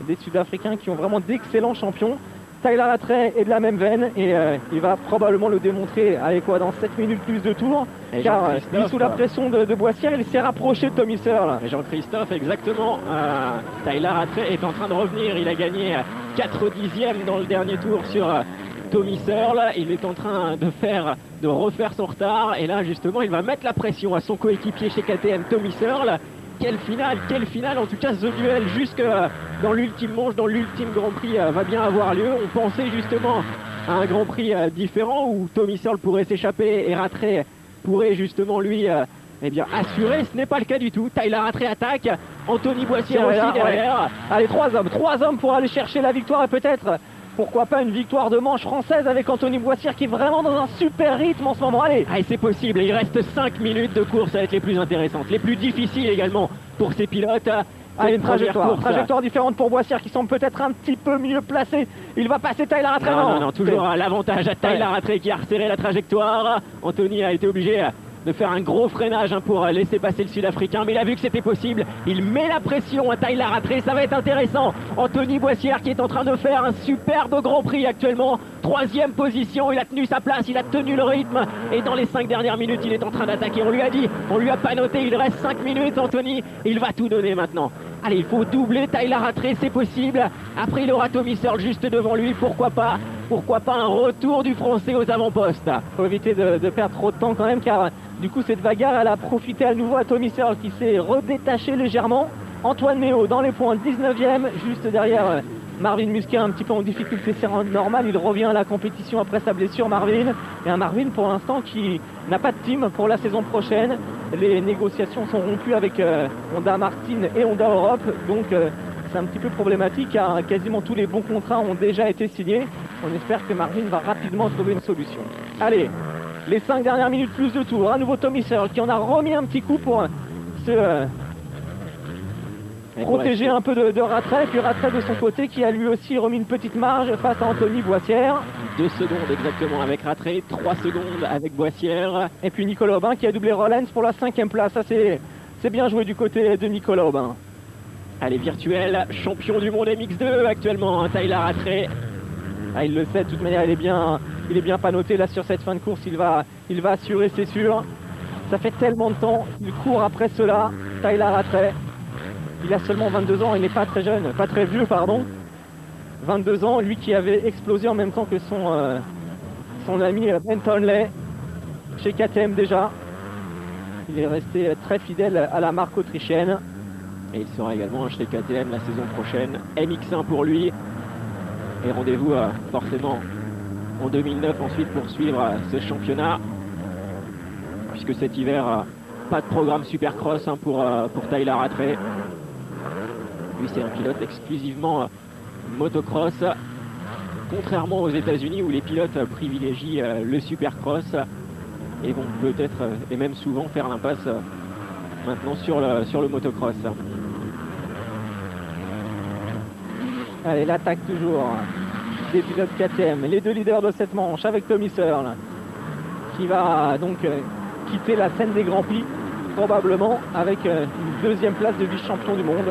des Sud-Africains qui ont vraiment d'excellents champions. Tyler Rattray est de la même veine, et il va probablement le démontrer dans 7 minutes plus de tours, car il est sous la pression de Boissière. Il s'est rapproché de Tommy Searle.
Jean-Christophe, exactement. Tyler Rattray est en train de revenir. Il a gagné 4 dixièmes dans le dernier tour sur Tommy Searle. Il est en train de refaire son retard, et là justement il va mettre la pression à son coéquipier chez KTM, Tommy Searle. Quelle finale, en tout cas ce duel jusque dans l'ultime manche, dans l'ultime Grand Prix va bien avoir lieu. On pensait justement à un Grand Prix différent où Tommy Searle pourrait s'échapper et Rattray pourrait justement lui assurer. Ce n'est pas le cas du tout. Tyler Rattray attaque, Anthony Boissière aussi derrière.
Ouais. Allez, 3 hommes pour aller chercher la victoire, et peut-être pourquoi pas une victoire de manche française avec Anthony Boissière qui est vraiment dans un super rythme en ce moment. Allez,
c'est possible, il reste 5 minutes de course, ça va être les plus intéressantes, les plus difficiles également pour ces pilotes.
Allez, une
première
trajectoire
course.
différente pour Boissière qui semble peut-être un petit peu mieux placé. Il va passer Tyler Rattray.
Non, toujours l'avantage à Tyler Rattray qui a resserré la trajectoire. Anthony a été obligé de faire un gros freinage pour laisser passer le Sud-Africain, mais il a vu que c'était possible. Il met la pression à Tyler Rattray, ça va être intéressant. Anthony Boissière qui est en train de faire un superbe Grand Prix actuellement. 3e position, il a tenu sa place, il a tenu le rythme. Et dans les 5 dernières minutes, il est en train d'attaquer. On lui a dit, on lui a pas noté, il reste 5 minutes, Anthony. Il va tout donner maintenant. Allez, il faut doubler Tyler Rattray, c'est possible. Après, il aura Tommy Searle juste devant lui, pourquoi pas un retour du Français aux avant-postes.
Faut éviter de perdre trop de temps quand même, car du coup cette bagarre elle a profité à nouveau à Tommy Searle qui s'est redétaché légèrement. Antoine Méo dans les points, 19e, juste derrière Marvin Musquin, un petit peu en difficulté, c'est normal, il revient à la compétition après sa blessure, Marvin. Et un Marvin pour l'instant qui n'a pas de team pour la saison prochaine. Les négociations sont rompues avec Honda Martin et Honda Europe, donc c'est un petit peu problématique car quasiment tous les bons contrats ont déjà été signés. On espère que Marvin va rapidement trouver une solution. Allez, les 5 dernières minutes plus de tours. À nouveau Tommy Searle qui en a remis un petit coup pour se protéger un peu de Rattray. Puis Rattray de son côté qui a lui aussi remis une petite marge face à Anthony Boissière.
2 secondes exactement avec Rattray, 3 secondes avec Boissière.
Et puis Nicolas Aubin qui a doublé Rollins pour la 5e place. Ça c'est bien joué du côté de Nicolas Aubin.
Allez, virtuel, champion du monde MX2 actuellement, Tyler Rattray.
Ah, il le sait, de toute manière il est bien pas noté là sur cette fin de course, il va assurer, c'est sûr. Ça fait tellement de temps, il court après cela, Tyler Rattray. Il a seulement 22 ans, il n'est pas très jeune, pas très vieux pardon. 22 ans, lui qui avait explosé en même temps que son ami Ben Tonley chez KTM déjà. Il est resté très fidèle à la marque autrichienne.
Et il sera également chez KTM la saison prochaine. MX1 pour lui. Et rendez-vous forcément en 2009 ensuite pour suivre ce championnat. Puisque cet hiver, pas de programme Supercross pour Tyler Rattray. Lui c'est un pilote exclusivement motocross. Contrairement aux États-Unis où les pilotes privilégient le Supercross et vont peut-être et même souvent faire l'impasse maintenant sur le motocross.
Allez, l'attaque toujours des pilotes KTM, les 2 leaders de cette manche avec Tommy Searle qui va donc quitter la scène des Grands Prix probablement avec une 2e place de vice-champion du monde,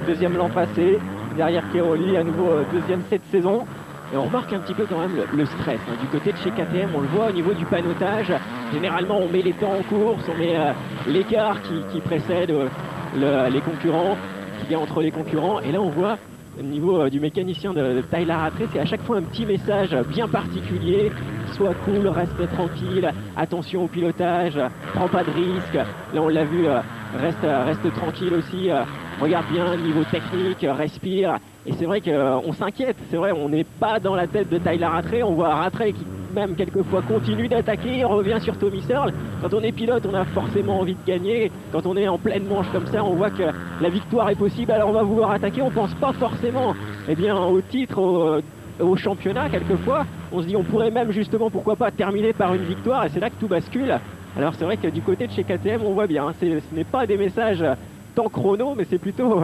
2e l'an passé, derrière Keroli, à nouveau 2e cette saison.
Et on remarque un petit peu quand même le stress du côté de chez KTM, on le voit au niveau du panotage. Généralement on met les temps en course, on met l'écart qui précède les concurrents, qui est entre les concurrents, et là on voit au niveau du mécanicien de Tyler Rattray, c'est à chaque fois un petit message bien particulier. Sois cool, reste tranquille, attention au pilotage, prends pas de risque. Là on l'a vu, reste tranquille aussi, regarde bien niveau technique, respire. Et c'est vrai qu'on s'inquiète, c'est vrai, on n'est pas dans la tête de Tyler Rattray, on voit Rattray qui même quelquefois continue d'attaquer, revient sur Tommy Searle. Quand on est pilote, on a forcément envie de gagner. Quand on est en pleine manche comme ça, on voit que la victoire est possible, alors on va vouloir attaquer. On pense pas forcément au titre, au championnat quelquefois. On se dit on pourrait même justement, pourquoi pas, terminer par une victoire, et c'est là que tout bascule. Alors c'est vrai que du côté de chez KTM, on voit bien, ce n'est pas des messages temps chrono, mais c'est plutôt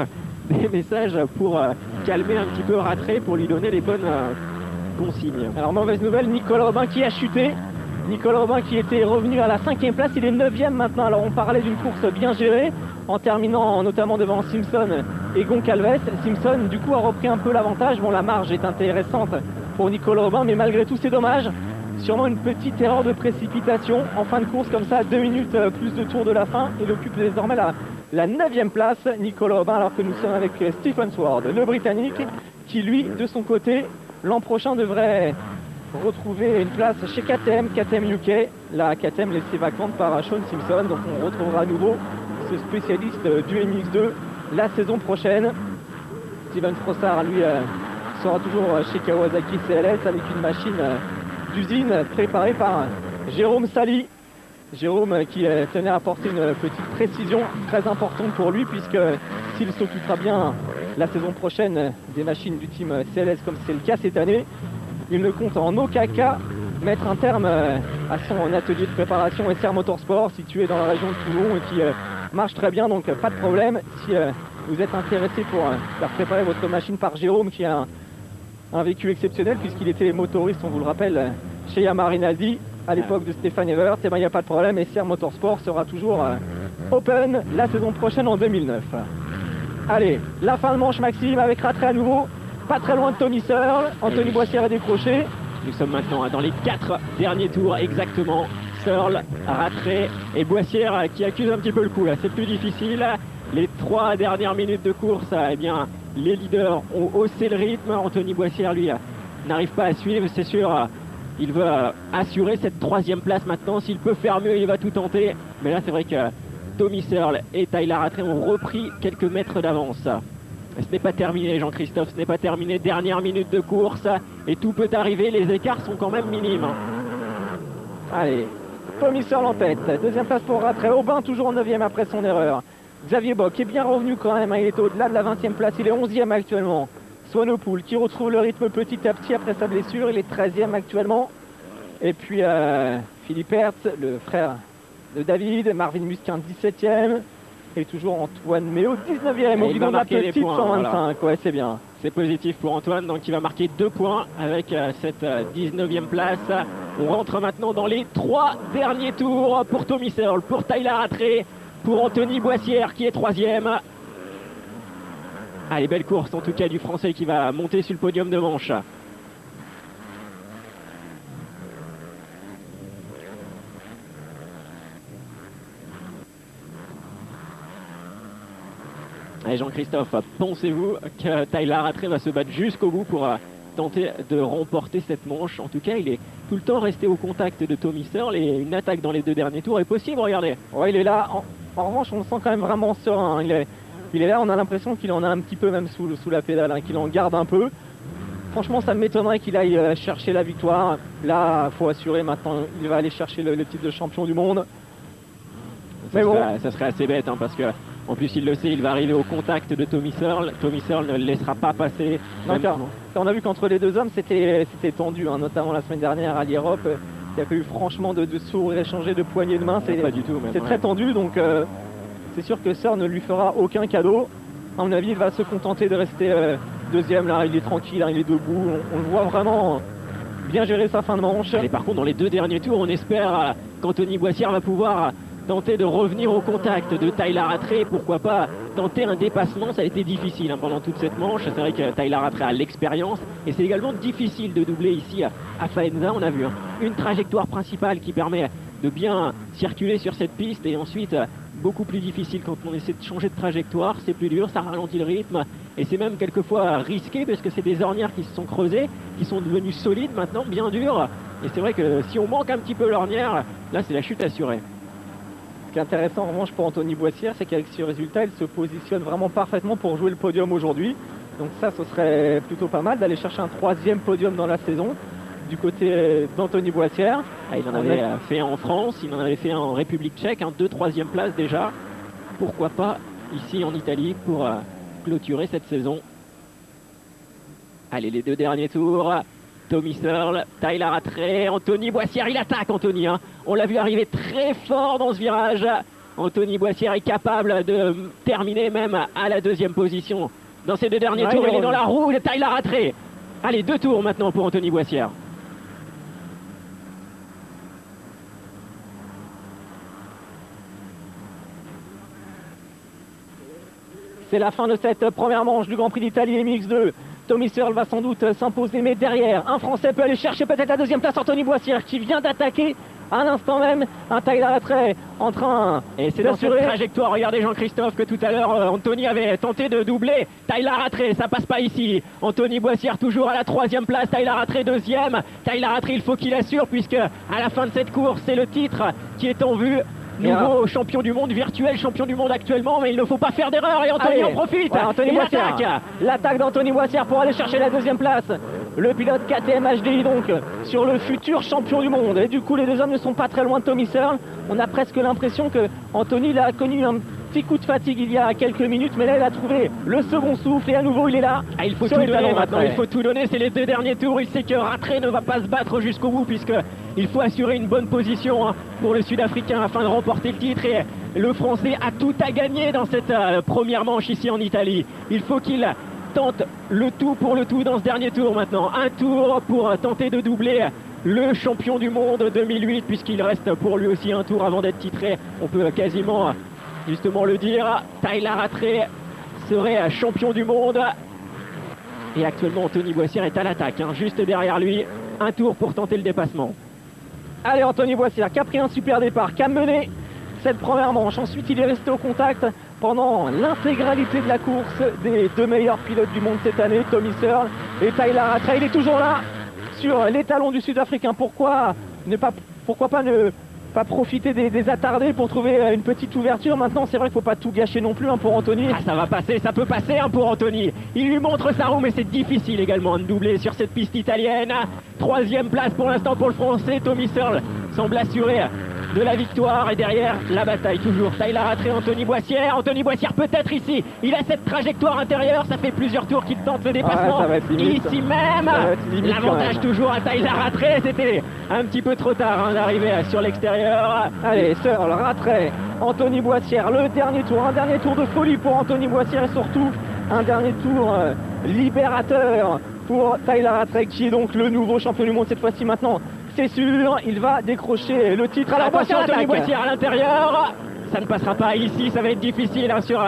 des messages pour calmer un petit peu Rattray, pour lui donner les bonnes consignes.
Alors mauvaise nouvelle, Nicolas Aubin qui a chuté. Nicolas Aubin qui était revenu à la 5e place, il est 9e maintenant. Alors on parlait d'une course bien gérée, en terminant notamment devant Simpson et Goncalves. Simpson du coup a repris un peu l'avantage. Bon, la marge est intéressante pour Nicolas Aubin, mais malgré tout c'est dommage. Sûrement une petite erreur de précipitation en fin de course comme ça, 2 minutes plus de tour de la fin. Il occupe désormais la 9e place, Nicolas Aubin, alors que nous sommes avec Stephen Sword, le Britannique, qui lui, de son côté, l'an prochain devrait retrouver une place chez KTM UK. La KTM laissée vacante par Sean Simpson, donc on retrouvera à nouveau ce spécialiste du MX2 la saison prochaine. Steven Frossard, lui, sera toujours chez Kawasaki CLS avec une machine d'usine préparée par Jérôme Sali. Jérôme qui tenait à apporter une petite précision très importante pour lui, puisque s'il s'occupera bien la saison prochaine des machines du team CLS comme c'est le cas cette année, il ne compte en aucun cas mettre un terme à son atelier de préparation SR Motorsport situé dans la région de Toulon et qui marche très bien, donc pas de problème. Si vous êtes intéressé pour faire préparer votre machine par Jérôme, qui a un vécu exceptionnel puisqu'il était motoriste, on vous le rappelle, chez Yamaha Rinaldi à l'époque de Stéphane Evert. Et ben il n'y a pas de problème, et SR Motorsport sera toujours open la saison prochaine en 2009. Allez, la fin de manche Maxime avec Rattray à nouveau, pas très loin de Tommy Searle. Anthony Boissière est décroché.
Nous sommes maintenant dans les 4 derniers tours exactement. Searle, Rattray et Boissière qui accusent un petit peu le coup là. C'est plus difficile. Les 3 dernières minutes de course, eh bien, les leaders ont haussé le rythme. Anthony Boissière, lui, n'arrive pas à suivre, c'est sûr. Il veut assurer cette 3e place maintenant. S'il peut faire mieux, il va tout tenter. Mais là, c'est vrai que Tommy Searle et Tyler Rattray ont repris quelques mètres d'avance. Ce n'est pas terminé, Jean-Christophe, ce n'est pas terminé. Dernière minute de course et tout peut arriver. Les écarts sont quand même minimes.
Allez, Tommy Searle en tête. 2e place pour Rattray. Aubin toujours en 9e après son erreur. Xavier Bock est bien revenu quand même. Il est au-delà de la 20e place. Il est 11e actuellement. Swanepoel qui retrouve le rythme petit à petit après sa blessure. Il est 13e actuellement. Et puis Philippe Hertz, le frère de David, Marvin Musquin 17e. Et toujours Antoine Méo 19e.
Et il va marquer les
petite
points,
125.
voilà.
Ouais, c'est bien.
C'est positif pour Antoine, donc il va marquer 2 points avec cette 19e place. On rentre maintenant dans les 3 derniers tours pour Tommy Searle, pour Tyler Rattray, pour Anthony Boissière qui est 3e. Allez, belle course en tout cas du Français qui va monter sur le podium de manche. Allez Jean-Christophe, pensez-vous que Tyler Rattray va se battre jusqu'au bout pour tenter de remporter cette manche? En tout cas, il est tout le temps resté au contact de Tommy Searle et une attaque dans les 2 derniers tours est possible, regardez.
Ouais, il est là. En revanche, on le sent quand même vraiment serein. Il est là, on a l'impression qu'il en a un petit peu même sous la pédale, hein, qu'il en garde un peu. Franchement, ça m'étonnerait qu'il aille chercher la victoire. Là, il faut assurer maintenant, il va aller chercher le titre de champion du monde.
Ça serait assez bête, hein, parce que en plus il le sait, il va arriver au contact de Tommy Searle. Tommy Searle ne le laissera pas passer.
On a vu qu'entre les 2 hommes, c'était tendu, hein, notamment la semaine dernière à l'Europe. Il y a eu franchement de sourires échangés, de poignées de main.
Pas du tout.
C'est très tendu, donc c'est sûr que Searle ne lui fera aucun cadeau. À mon avis, il va se contenter de rester 2e. Là, il est tranquille, hein, il est debout. On le voit vraiment bien gérer sa fin de manche.
Et par contre, dans les 2 derniers tours, on espère qu'Anthony Boissière va pouvoir tenter de revenir au contact de Tyler Rattray, pourquoi pas tenter un dépassement. Ça a été difficile, hein, pendant toute cette manche. C'est vrai que Tyler Rattray a l'expérience et c'est également difficile de doubler ici à Faenza. On a vu, hein, une trajectoire principale qui permet de bien circuler sur cette piste et ensuite beaucoup plus difficile quand on essaie de changer de trajectoire. C'est plus dur, ça ralentit le rythme et c'est même quelquefois risqué parce que c'est des ornières qui se sont creusées, qui sont devenues solides maintenant, bien dures, et c'est vrai que si on manque un petit peu l'ornière, là c'est la chute assurée.
Ce qui est intéressant en revanche pour Anthony Boissière, c'est qu'avec ce résultat, il se positionne vraiment parfaitement pour jouer le podium aujourd'hui. Donc ça, ce serait plutôt pas mal d'aller chercher un 3e podium dans la saison du côté d'Anthony Boissière.
Il en avait fait un en France, il en avait fait un en République tchèque, 2 3e places déjà. Pourquoi pas ici en Italie pour clôturer cette saison. Allez, les 2 derniers tours. Tommy Searle, Tyler Rattray, Anthony Boissière, il attaque Anthony, hein. On l'a vu arriver très fort dans ce virage. Anthony Boissière est capable de terminer même à la 2e position. Dans ces 2 derniers tours, il est dans la roue de Tyler Rattray. Allez, 2 tours maintenant pour Anthony Boissière.
C'est la fin de cette première manche du Grand Prix d'Italie MX2. Tommy Searle va sans doute s'imposer, mais derrière, un Français peut aller chercher peut-être la 2e place, Anthony Boissière, qui vient d'attaquer à l'instant même un Tyler Rattray en train
et c'est dans cette trajectoire, regardez Jean-Christophe, que tout à l'heure Anthony avait tenté de doubler Tyler Rattray, ça passe pas ici. Anthony Boissière toujours à la 3e place, Tyler Rattray 2e. Tyler Rattray, il faut qu'il assure, puisque à la fin de cette course, c'est le titre qui est en vue. Nouveau champion du monde, virtuel champion du monde actuellement, mais il ne faut pas faire d'erreur et Anthony en profite.
Anthony Boissière. L'attaque d'Anthony Boissière pour aller chercher la 2e place. Le pilote KTM HDI donc sur le futur champion du monde. Et du coup, les 2 hommes ne sont pas très loin de Tommy Searle. On a presque l'impression que Anthony a connu un petit coup de fatigue il y a quelques minutes, mais là il a trouvé le second souffle et à nouveau il est là.
Il faut tout donner maintenant, il faut tout donner, c'est les 2 derniers tours. Il sait que Rattray ne va pas se battre jusqu'au bout puisque Il faut assurer une bonne position pour le Sud-Africain afin de remporter le titre. Et le Français a tout à gagner dans cette première manche ici en Italie. Il faut qu'il tente le tout pour le tout dans ce dernier tour maintenant. Un tour pour tenter de doubler le champion du monde 2008, puisqu'il reste pour lui aussi un tour avant d'être titré. On peut quasiment justement le dire. Tyler Rattray serait champion du monde. Et actuellement, Anthony Boissière est à l'attaque, juste derrière lui. Un tour pour tenter le dépassement.
Allez, Anthony Boissière qui a pris un super départ, qui a mené cette première manche. Ensuite, il est resté au contact pendant l'intégralité de la course des deux meilleurs pilotes du monde cette année, Tommy Searle et Tyler Rattray. Il est toujours là sur les talons du Sud-Africain. Pourquoi pas ne pas profiter des attardés pour trouver une petite ouverture? Maintenant, c'est vrai qu'il ne faut pas tout gâcher non plus pour Anthony.
Ah, ça va passer, ça peut passer pour Anthony. Il lui montre sa roue, mais c'est difficile également de doubler sur cette piste italienne. Troisième place pour l'instant pour le Français. Tommy Searle semble assuré de la victoire, et derrière la bataille toujours Tyler Rattray, Anthony Boissière. Anthony Boissière peut-être ici, il a cette trajectoire intérieure, ça fait plusieurs tours qu'il tente le dépassement. Ici même, l'avantage toujours à Tyler Rattray. C'était un petit peu trop tard d'arriver sur l'extérieur.
Allez, Searle, Rattray, Anthony Boissière, le dernier tour, un dernier tour de folie pour Anthony Boissière et surtout un dernier tour libérateur pour Tyler Rattray, qui est donc le nouveau champion du monde cette fois-ci maintenant. C'est sûr, il va décrocher le titre.
Alors attention, Anthony Boissière à l'intérieur. Ça ne passera pas ici, ça va être difficile sur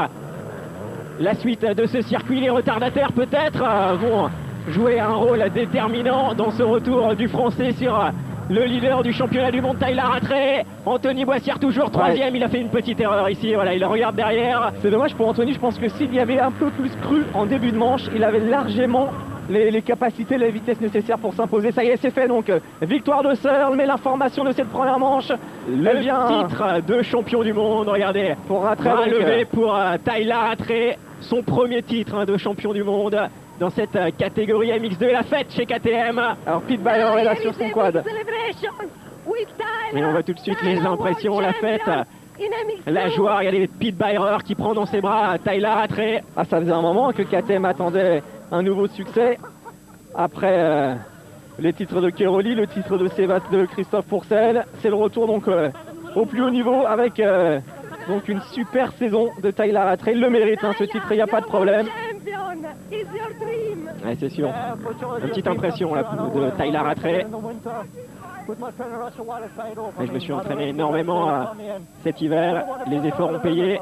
la suite de ce circuit. Les retardataires peut-être vont jouer un rôle déterminant dans ce retour du Français sur le leader du championnat du monde, Tyler Rattray. Anthony Boissière toujours troisième, il a fait une petite erreur ici, voilà, il regarde derrière.
C'est dommage pour Anthony, je pense que s'il y avait un peu plus cru en début de manche, il avait largement les capacités, la vitesse nécessaire pour s'imposer. Ça y est, c'est fait donc. Victoire de Searle, mais l'information de cette première manche,
le titre de champion du monde, regardez,
pour Rattray,
levé pour Tyler Rattray, son premier titre de champion du monde dans cette catégorie MX2, la fête chez KTM.
Alors Pete Byrer est là sur son quad.
Et on voit tout de suite les impressions, la fête, la joie. Regardez Pete Byrer qui prend dans ses bras Tyler Rattray.
Ah, ça faisait un moment que KTM attendait un nouveau succès après les titres de Keroli, le titre de Christophe Pourcel. C'est le retour donc au plus haut niveau avec donc une super saison de Tyler Rattray. Il le mérite ce titre, il n'y a pas de problème.
Ouais, c'est sûr. Une petite impression là, de Tyler Rattray. Et je me suis entraîné énormément cet hiver. Les efforts ont payé.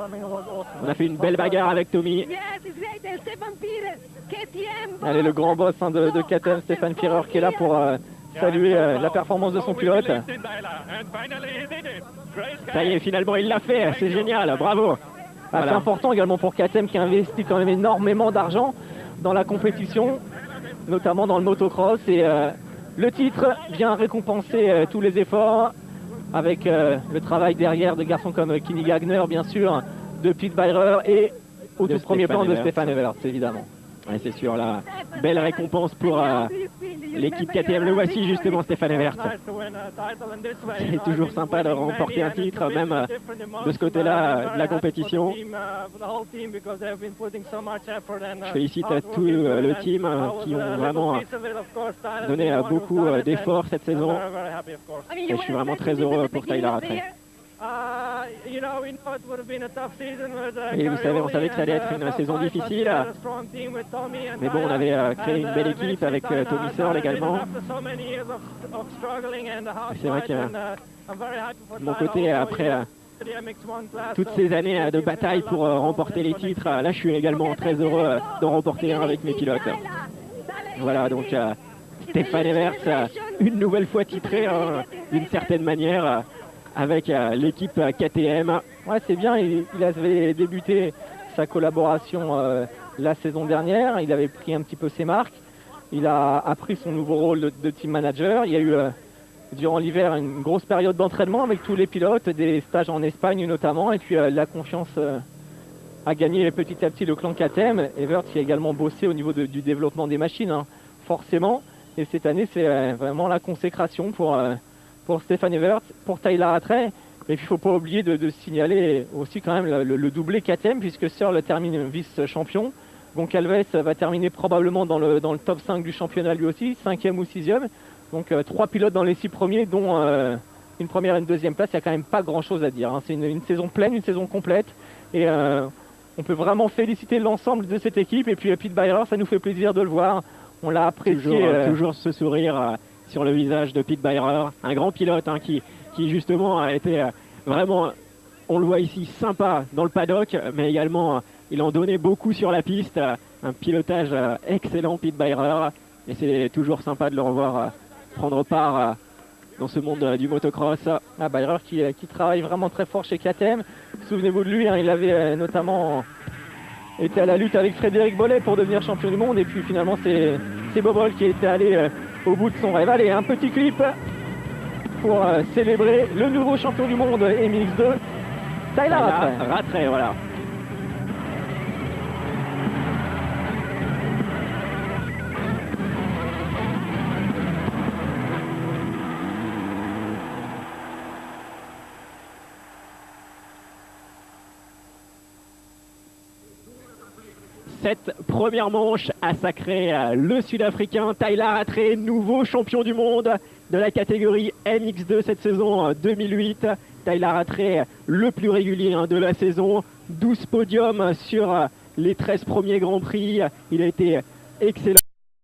On a fait une belle bagarre avec Tommy.
Allez, le grand boss de KTM, Stefan Pierrer, qui est là pour saluer la performance de son pilote.
Ça y est, finalement il l'a fait, c'est génial, bravo.
Voilà. C'est important également pour KTM qui investit quand même énormément d'argent dans la compétition, notamment dans le motocross, et le titre vient récompenser tous les efforts avec le travail derrière de garçons comme Kenny Gagner, bien sûr, de Pete Byrer et au tout premier plan de Stefan Everts, évidemment.
Ouais, c'est sûr, la belle récompense pour l'équipe KTM. Le voici justement, Stefan Everts. C'est toujours sympa de remporter un titre, même de ce côté-là de la compétition. Je félicite tout le team qui ont vraiment donné beaucoup d'efforts cette saison. Et je suis vraiment très heureux pour Tyler Rattray. Et vous savez, on savait que ça allait être une saison difficile. Mais bon, on avait créé une belle équipe avec Tommy Searle également. C'est vrai que de mon côté, après toutes ces années de bataille pour remporter les titres, là je suis également très heureux d'en remporter un avec mes pilotes. Voilà, donc Stefan Everts, une nouvelle fois titré d'une certaine manière avec l'équipe KTM.
Ouais, c'est bien, il avait débuté sa collaboration la saison dernière, il avait pris un petit peu ses marques, il a appris son nouveau rôle de team manager. Il y a eu durant l'hiver une grosse période d'entraînement avec tous les pilotes, des stages en Espagne notamment, et puis la confiance a gagné petit à petit le clan KTM. Everts qui a également bossé au niveau du développement des machines, forcément, et cette année c'est vraiment la consécration pour Stefan Everts, pour Tyler Rattray. Mais il ne faut pas oublier de signaler aussi quand même le doublé KTM, puisque Searle termine vice-champion. Goncalves va terminer probablement dans le top 5 du championnat lui aussi, 5e ou 6e. Donc 3 pilotes dans les 6 premiers, dont une première et une deuxième place. Il n'y a quand même pas grand chose à dire, hein. C'est une saison pleine, une saison complète. Et on peut vraiment féliciter l'ensemble de cette équipe. Et puis Pete Beirer, ça nous fait plaisir de le voir. On l'a apprécié.
Toujours ce sourire sur le visage de Pete Beirer. Un grand pilote, hein, qui justement a été vraiment, on le voit ici, sympa dans le paddock. Mais également, il en donnait beaucoup sur la piste. Un pilotage excellent, Pete Beirer. Et c'est toujours sympa de le revoir prendre part dans ce monde du motocross.
Beirer qui travaille vraiment très fort chez KTM. Souvenez-vous de lui, hein, il avait notamment été à la lutte avec Frédéric Bollet pour devenir champion du monde. Et puis finalement, c'est Bobol qui était allé au bout de son rêve. Allez, un petit clip pour célébrer le nouveau champion du monde MX2, Tyler
Rattray, voilà. Cette première manche a sacré le Sud-Africain Tyler Rattray, nouveau champion du monde de la catégorie MX2 cette saison 2008. Tyler Rattray, le plus régulier, hein, de la saison, 12 podiums sur les 13 premiers Grands Prix. Il a été excellent.